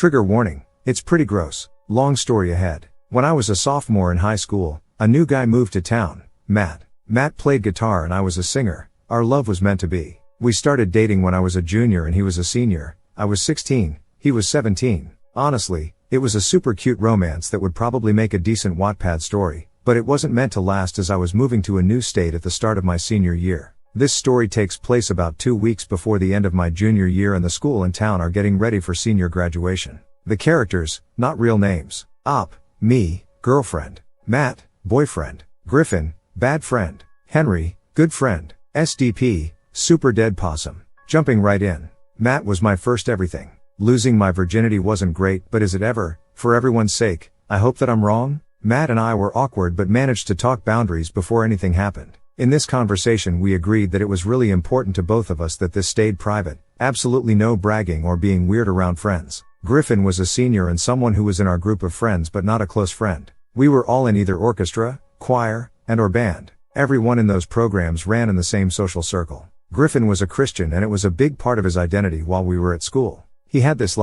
Trigger warning, it's pretty gross. Long story ahead. When I was a sophomore in high school, a new guy moved to town, Matt. Matt played guitar and I was a singer. Our love was meant to be. We started dating when I was a junior and he was a senior. I was 16, he was 17. Honestly, it was a super cute romance that would probably make a decent Wattpad story, but it wasn't meant to last as I was moving to a new state at the start of my senior year. This story takes place about 2 weeks before the end of my junior year and the school and town are getting ready for senior graduation. The characters, not real names. Op, me, girlfriend. Matt, boyfriend. Griffin, bad friend. Henry, good friend. SDP, super dead possum. Jumping right in. Matt was my first everything. Losing my virginity wasn't great, but is it ever? For everyone's sake, I hope that I'm wrong. Matt and I were awkward but managed to talk boundaries before anything happened. In this conversation we agreed that it was really important to both of us that this stayed private, absolutely no bragging or being weird around friends. Griffin was a senior and someone who was in our group of friends but not a close friend. We were all in either orchestra, choir, and or band. Everyone in those programs ran in the same social circle. Griffin was a Christian and it was a big part of his identity while we were at school. He had this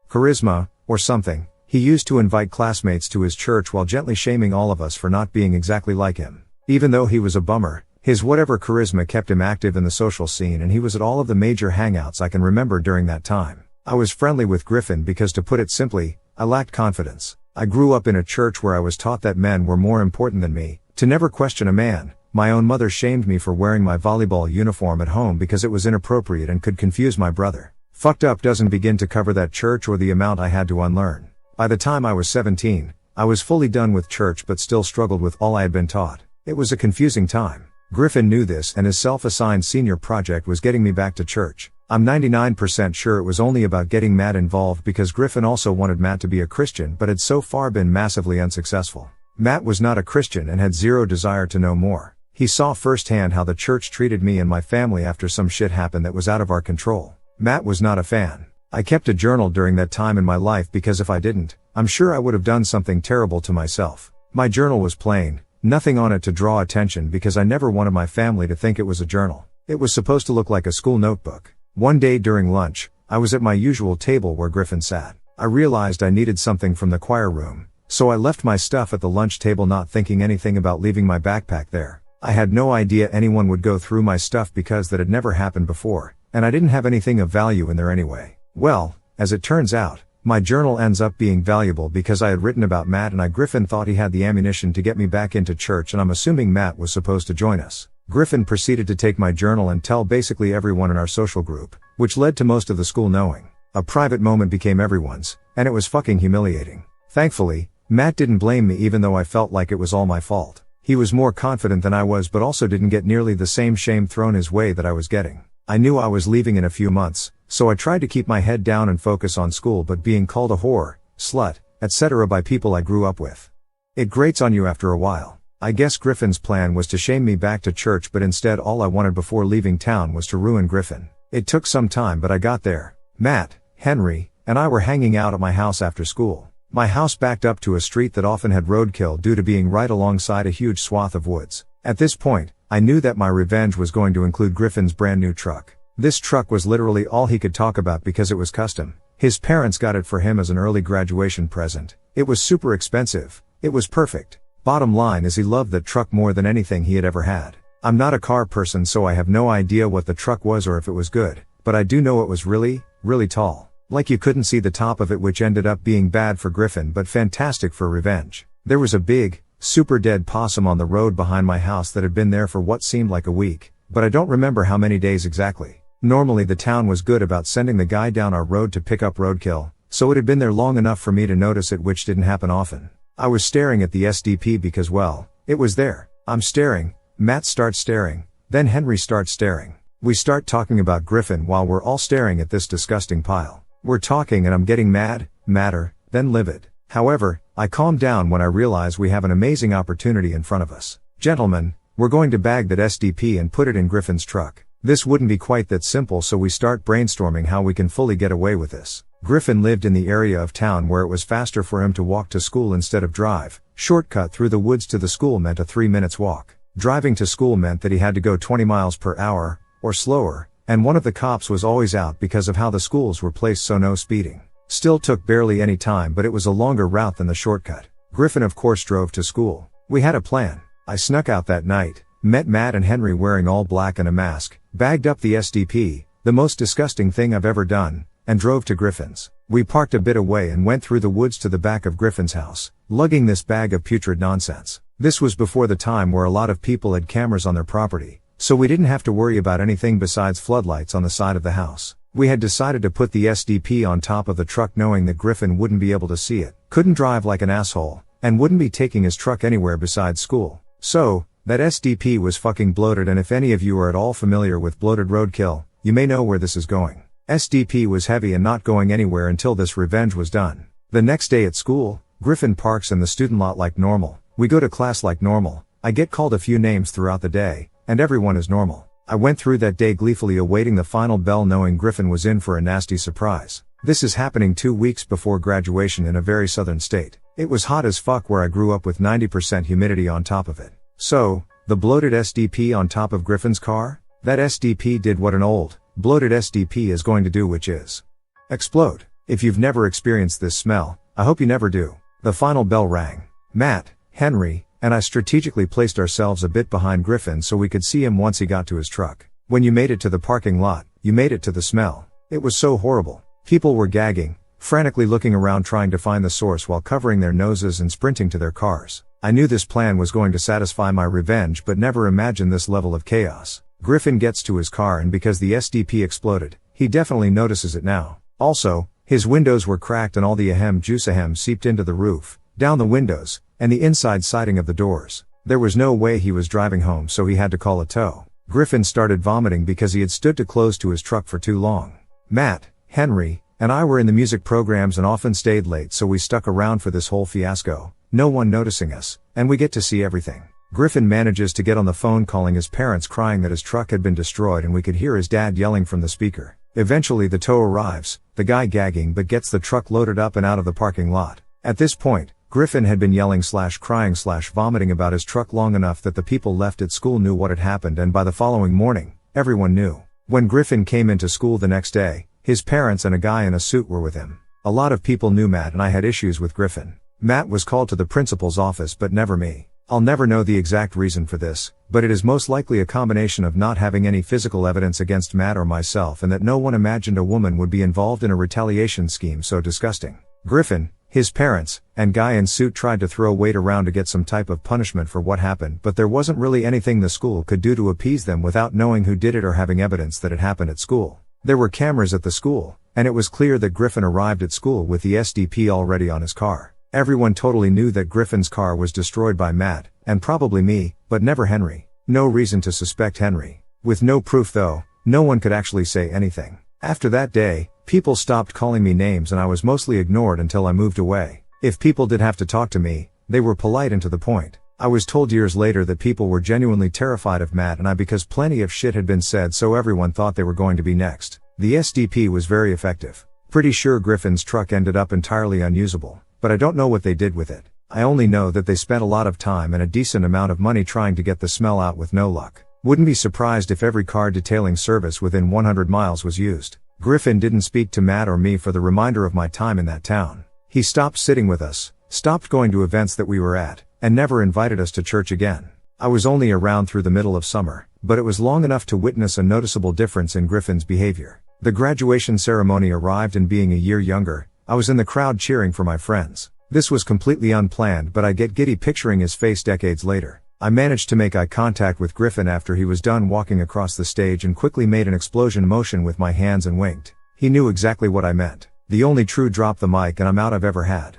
charisma, or something. He used to invite classmates to his church while gently shaming all of us for not being exactly like him. Even though he was a bummer, his whatever charisma kept him active in the social scene and he was at all of the major hangouts I can remember during that time. I was friendly with Griffin because, to put it simply, I lacked confidence. I grew up in a church where I was taught that men were more important than me, to never question a man. My own mother shamed me for wearing my volleyball uniform at home because it was inappropriate and could confuse my brother. Fucked up doesn't begin to cover that church or the amount I had to unlearn. By the time I was 17, I was fully done with church but still struggled with all I had been taught. It was a confusing time. Griffin knew this and his self-assigned senior project was getting me back to church. I'm 99% sure it was only about getting Matt involved because Griffin also wanted Matt to be a Christian but had so far been massively unsuccessful. Matt was not a Christian and had zero desire to know more. He saw firsthand how the church treated me and my family after some shit happened that was out of our control. Matt was not a fan. I kept a journal during that time in my life because if I didn't, I'm sure I would have done something terrible to myself. My journal was plain. Nothing on it to draw attention because I never wanted my family to think it was a journal. It was supposed to look like a school notebook. One day during lunch, I was at my usual table where Griffin sat. I realized I needed something from the choir room, so I left my stuff at the lunch table not thinking anything about leaving my backpack there. I had no idea anyone would go through my stuff because that had never happened before, and I didn't have anything of value in there anyway. Well, as it turns out, my journal ends up being valuable because I had written about Matt and Griffin thought he had the ammunition to get me back into church and I'm assuming Matt was supposed to join us. Griffin proceeded to take my journal and tell basically everyone in our social group, which led to most of the school knowing. A private moment became everyone's, and it was fucking humiliating. Thankfully, Matt didn't blame me even though I felt like it was all my fault. He was more confident than I was but also didn't get nearly the same shame thrown his way that I was getting. I knew I was leaving in a few months, so I tried to keep my head down and focus on school but being called a whore, slut, etc. by people I grew up with. It grates on you after a while. I guess Griffin's plan was to shame me back to church but instead all I wanted before leaving town was to ruin Griffin. It took some time but I got there. Matt, Henry, and I were hanging out at my house after school. My house backed up to a street that often had roadkill due to being right alongside a huge swath of woods. At this point, I knew that my revenge was going to include Griffin's brand new truck. This truck was literally all he could talk about because it was custom. His parents got it for him as an early graduation present. It was super expensive. It was perfect. Bottom line is he loved that truck more than anything he had ever had. I'm not a car person so I have no idea what the truck was or if it was good, but I do know it was really, really tall. Like you couldn't see the top of it, which ended up being bad for Griffin but fantastic for revenge. There was a big, super dead possum on the road behind my house that had been there for what seemed like a week, but I don't remember how many days exactly. Normally the town was good about sending the guy down our road to pick up roadkill, so it had been there long enough for me to notice it, which didn't happen often. I was staring at the SDP because well, it was there. I'm staring, Matt starts staring, then Henry starts staring. We start talking about Griffin while we're all staring at this disgusting pile. We're talking and I'm getting madder, then livid. However, I calm down when I realize we have an amazing opportunity in front of us. Gentlemen, we're going to bag that SDP and put it in Griffin's truck. This wouldn't be quite that simple, so we start brainstorming how we can fully get away with this. Griffin lived in the area of town where it was faster for him to walk to school instead of drive. Shortcut through the woods to the school meant a 3 minutes walk. Driving to school meant that he had to go 20 miles per hour, or slower, and one of the cops was always out because of how the schools were placed, so no speeding. Still took barely any time, but it was a longer route than the shortcut. Griffin of course drove to school. We had a plan. I snuck out that night, met Matt and Henry wearing all black and a mask, bagged up the SDP, the most disgusting thing I've ever done, and drove to Griffin's. We parked a bit away and went through the woods to the back of Griffin's house, lugging this bag of putrid nonsense. This was before the time where a lot of people had cameras on their property, so we didn't have to worry about anything besides floodlights on the side of the house. We had decided to put the SDP on top of the truck knowing that Griffin wouldn't be able to see it, couldn't drive like an asshole, and wouldn't be taking his truck anywhere besides school. So, that SDP was fucking bloated, and if any of you are at all familiar with bloated roadkill, you may know where this is going. SDP was heavy and not going anywhere until this revenge was done. The next day at school, Griffin parks in the student lot like normal. We go to class like normal. I get called a few names throughout the day, and everyone is normal. I went through that day gleefully awaiting the final bell knowing Griffin was in for a nasty surprise. This is happening 2 weeks before graduation in a very southern state. It was hot as fuck where I grew up with 90% humidity on top of it. So, the bloated SDP on top of Griffin's car? That SDP did what an old, bloated SDP is going to do, which is explode. If you've never experienced this smell, I hope you never do. The final bell rang. Matt, Henry, and I strategically placed ourselves a bit behind Griffin so we could see him once he got to his truck. When you made it to the parking lot, you made it to the smell. It was so horrible. People were gagging, frantically looking around trying to find the source while covering their noses and sprinting to their cars. I knew this plan was going to satisfy my revenge but never imagined this level of chaos. Griffin gets to his car, and because the SDP exploded, he definitely notices it now. Also, his windows were cracked and all the ahem juice ahem seeped into the roof, down the windows, and the inside siding of the doors. There was no way he was driving home, so he had to call a tow. Griffin started vomiting because he had stood too close to his truck for too long. Matt, Henry, and I were in the music programs and often stayed late, so we stuck around for this whole fiasco, no one noticing us, and we get to see everything. Griffin manages to get on the phone calling his parents crying that his truck had been destroyed, and we could hear his dad yelling from the speaker. Eventually the tow arrives, the guy gagging but gets the truck loaded up and out of the parking lot. At this point, Griffin had been yelling / crying / vomiting about his truck long enough that the people left at school knew what had happened, and by the following morning, everyone knew. When Griffin came into school the next day, his parents and a guy in a suit were with him. A lot of people knew Matt and I had issues with Griffin. Matt was called to the principal's office but never me. I'll never know the exact reason for this, but it is most likely a combination of not having any physical evidence against Matt or myself, and that no one imagined a woman would be involved in a retaliation scheme so disgusting. Griffin, his parents, and guy in suit tried to throw weight around to get some type of punishment for what happened, but there wasn't really anything the school could do to appease them without knowing who did it or having evidence that it happened at school. There were cameras at the school, and it was clear that Griffin arrived at school with the SDP already on his car. Everyone totally knew that Griffin's car was destroyed by Matt, and probably me, but never Henry. No reason to suspect Henry. With no proof though, no one could actually say anything. After that day, people stopped calling me names and I was mostly ignored until I moved away. If people did have to talk to me, they were polite and to the point. I was told years later that people were genuinely terrified of Matt and I because plenty of shit had been said, so everyone thought they were going to be next. The SDP was very effective. Pretty sure Griffin's truck ended up entirely unusable, but I don't know what they did with it. I only know that they spent a lot of time and a decent amount of money trying to get the smell out with no luck. Wouldn't be surprised if every car detailing service within 100 miles was used. Griffin didn't speak to Matt or me for the remainder of my time in that town. He stopped sitting with us, stopped going to events that we were at, and never invited us to church again. I was only around through the middle of summer, but it was long enough to witness a noticeable difference in Griffin's behavior. The graduation ceremony arrived, and being a year younger, I was in the crowd cheering for my friends. This was completely unplanned, but I get giddy picturing his face decades later. I managed to make eye contact with Griffin after he was done walking across the stage and quickly made an explosion motion with my hands and winked. He knew exactly what I meant. The only true drop the mic and I'm out I've ever had.